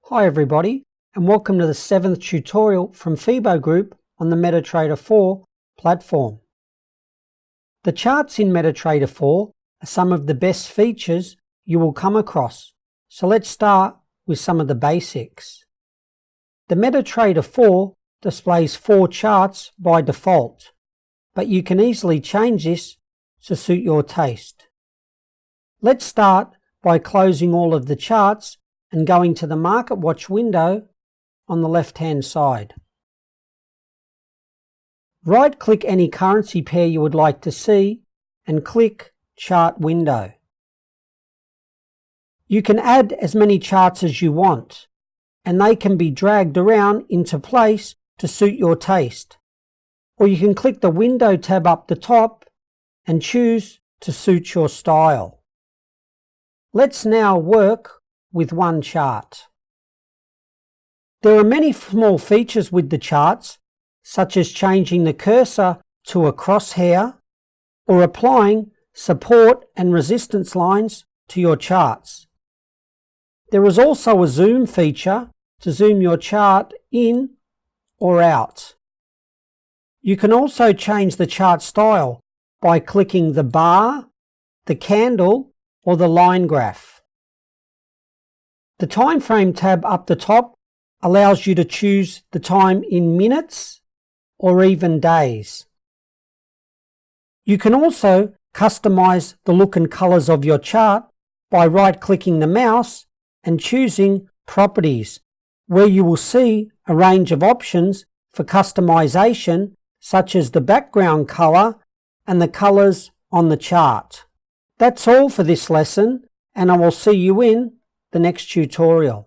Hi everybody, and welcome to the 7th tutorial from FIBO Group on the Metatrader 4 platform. The charts in Metatrader 4 are some of the best features you will come across, so let's start with some of the basics. The Metatrader 4 displays 4 charts by default, but you can easily change this to suit your taste. Let's start by closing all of the charts and going to the Market Watch window on the left hand side. Right click any currency pair you would like to see and click Chart Window. You can add as many charts as you want, and they can be dragged around into place to suit your taste. Or you can click the Window tab up the top and choose to suit your style. Let's now work with one chart. There are many small features with the charts, such as changing the cursor to a crosshair or applying support and resistance lines to your charts. There is also a zoom feature to zoom your chart in or out. You can also change the chart style by clicking the bar, the candle, or the line graph. The Timeframe tab up the top allows you to choose the time in minutes or even days. You can also customize the look and colors of your chart by right-clicking the mouse and choosing Properties, where you will see a range of options for customization, such as the background color and the colors on the chart. That's all for this lesson, and I will see you in the next tutorial.